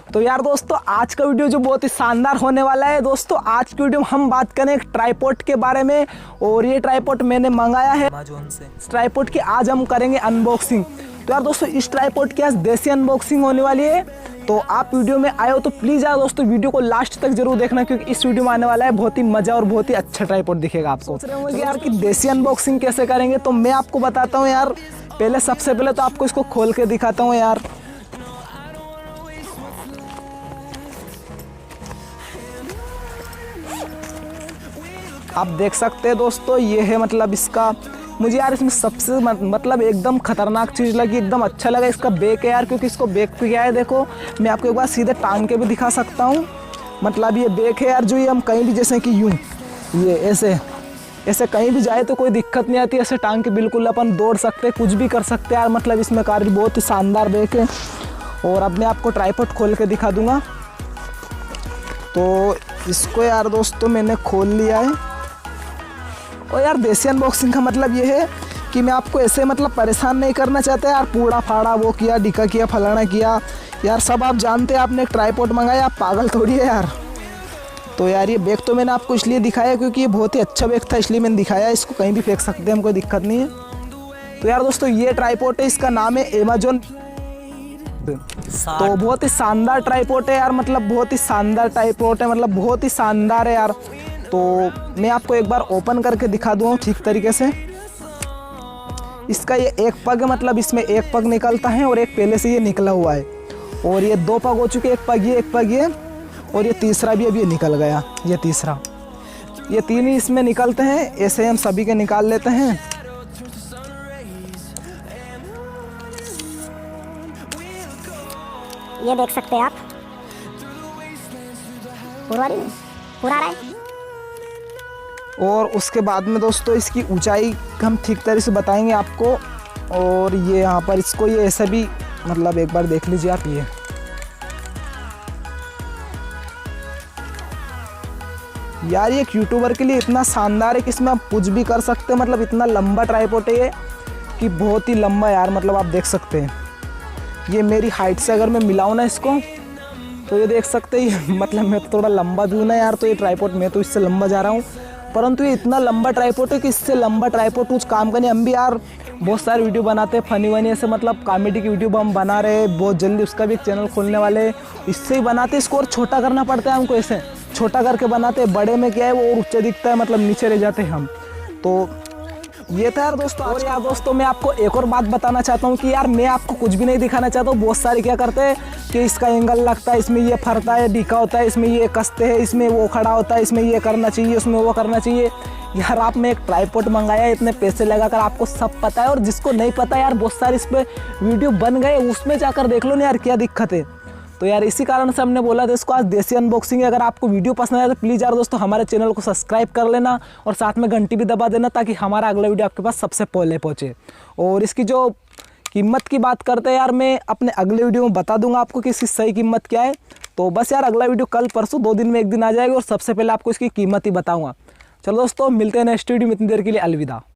तो यार दोस्तों आज का वीडियो जो बहुत ही शानदार होने वाला है दोस्तों। आज की वीडियो में हम बात करें एक ट्राइपॉड के बारे में और ये ट्राइपॉड मैंने मंगाया है अमेज़न से। इस ट्राइपॉड की आज हम करेंगे अनबॉक्सिंग। तो यार दोस्तों इस ट्राइपॉड की आज देसी अनबॉक्सिंग होने वाली है। तो आप वीडियो में आए हो तो प्लीज़ यार दोस्तों वीडियो को लास्ट तक जरूर देखना, क्योंकि इस वीडियो में आने वाला है बहुत ही मज़ा और बहुत ही अच्छा ट्राइपॉड दिखेगा आपको। सोच रहे होंगे यार कि देसी अनबॉक्सिंग कैसे करेंगे, तो मैं आपको बताता हूँ यार। पहले सबसे पहले तो आपको इसको खोल के दिखाता हूँ यार। आप देख सकते हैं दोस्तों, ये है मतलब इसका। मुझे यार इसमें सबसे मतलब एकदम खतरनाक चीज़ लगी, एकदम अच्छा लगा इसका बैक है यार, क्योंकि इसको बैक पे क्या है देखो, मैं आपको एक बार सीधे टांग के भी दिखा सकता हूँ। मतलब ये बैक है यार, जो ये हम कहीं भी जैसे कि यूँ ये ऐसे कहीं भी जाए तो कोई दिक्कत नहीं आती, ऐसे टांग के बिल्कुल अपन दौड़ सकते, कुछ भी कर सकते हैं यार। मतलब इसमें कार बहुत ही शानदार बैक है। और अब मैं आपको ट्राइपॉड खोल के दिखा दूँगा। तो इसको यार दोस्तों मैंने खोल लिया है। और यार देसी अनबॉक्सिंग का मतलब ये है कि मैं आपको ऐसे मतलब परेशान नहीं करना चाहता यार, पूरा फाड़ा वो किया, डिका किया, फलाना किया यार, सब आप जानते हैं। आपने एक ट्राइपॉड मंगाया, आप पागल थोड़ी है यार। तो यार ये बैग तो मैंने आपको इसलिए दिखाया क्योंकि ये बहुत ही अच्छा बैग था, इसलिए मैंने दिखाया। इसको कहीं भी फेंक सकते हैं हम, कोई दिक्कत नहीं है। तो यार दोस्तों ये ट्राइपॉड है, इसका नाम है अमेज़न। तो बहुत ही शानदार ट्राइपॉड है यार, मतलब बहुत ही शानदार ट्राइपॉड है, मतलब बहुत ही शानदार है यार। तो मैं आपको एक बार ओपन करके दिखा दूँ ठीक तरीके से। इसका ये एक पग है, मतलब इसमें एक पग निकलता है और एक पहले से ये निकला हुआ है। और ये दो पग हो चुके, एक पग ये और ये तीसरा भी अभी निकल गया, ये तीसरा। ये तीन ही इसमें निकलते हैं, ऐसे हम सभी के निकाल लेते हैं। ये देख सकते हैं आप, पूरा रहा है। और उसके बाद में दोस्तों इसकी ऊंचाई हम ठीक तरह से बताएंगे आपको। और ये यहाँ पर इसको ये ऐसे भी मतलब एक बार देख लीजिए आप। ये यार ये एक यूट्यूबर के लिए इतना शानदार है कि इसमें आप कुछ भी कर सकते हैं। मतलब इतना लंबा ट्राइपॉड है ये कि बहुत ही लंबा यार, मतलब आप देख सकते हैं। ये मेरी हाइट से अगर मैं मिलाऊँ ना इसको, तो ये देख सकते हैं मतलब मैं तो थोड़ा लंबा भी हूँ ना यार। तो ये ट्राइपॉड मैं तो इससे लंबा जा रहा हूँ, परंतु ये इतना लंबा ट्राइपॉड है कि इससे लंबा ट्राइपॉड कुछ काम का नहीं। हम भी यार बहुत सारे वीडियो बनाते हैं, फनी वनी ऐसे मतलब कॉमेडी की वीडियो हम बना रहे हैं। बहुत जल्दी उसका भी एक चैनल खोलने वाले हैं, इससे ही बनाते। इसको और छोटा करना पड़ता है हमको, ऐसे छोटा करके बनाते हैं। बड़े में क्या है वो और ऊँचा दिखता है, मतलब नीचे रह जाते हैं हम। तो ये था यार दोस्तों। और यार दोस्तों मैं आपको एक और बात बताना चाहता हूँ कि यार मैं आपको कुछ भी नहीं दिखाना चाहता हूँ। बहुत सारे क्या करते हैं कि इसका एंगल लगता है, इसमें ये फरता है, डिका होता है, इसमें ये कसते हैं, इसमें वो खड़ा होता है, इसमें ये करना चाहिए, उसमें वो करना चाहिए। यार आपने एक ट्राइपॉड मंगाया, इतने पैसे लगाकर, आपको सब पता है। और जिसको नहीं पता यार बहुत सारे इस पर वीडियो बन गए, उसमें जाकर देख लो ना यार क्या दिक्कत है। तो यार इसी कारण से हमने बोला था इसको आज देसी अनबॉक्सिंग है। अगर आपको वीडियो पसंद आए तो प्लीज़ यार दोस्तों हमारे चैनल को सब्सक्राइब कर लेना और साथ में घंटी भी दबा देना, ताकि हमारा अगला वीडियो आपके पास सबसे पहले पहुंचे। और इसकी जो कीमत की बात करते हैं यार, मैं अपने अगले वीडियो में बता दूंगा आपको कि इसकी सही कीमत क्या है। तो बस यार अगला वीडियो कल परसों 2 दिन में एक दिन आ जाएगा और सबसे पहले आपको इसकी कीमत ही बताऊँगा। चलो दोस्तों मिलते हैं नेक्स्ट वीडियो में, इतनी देर के लिए अलविदा।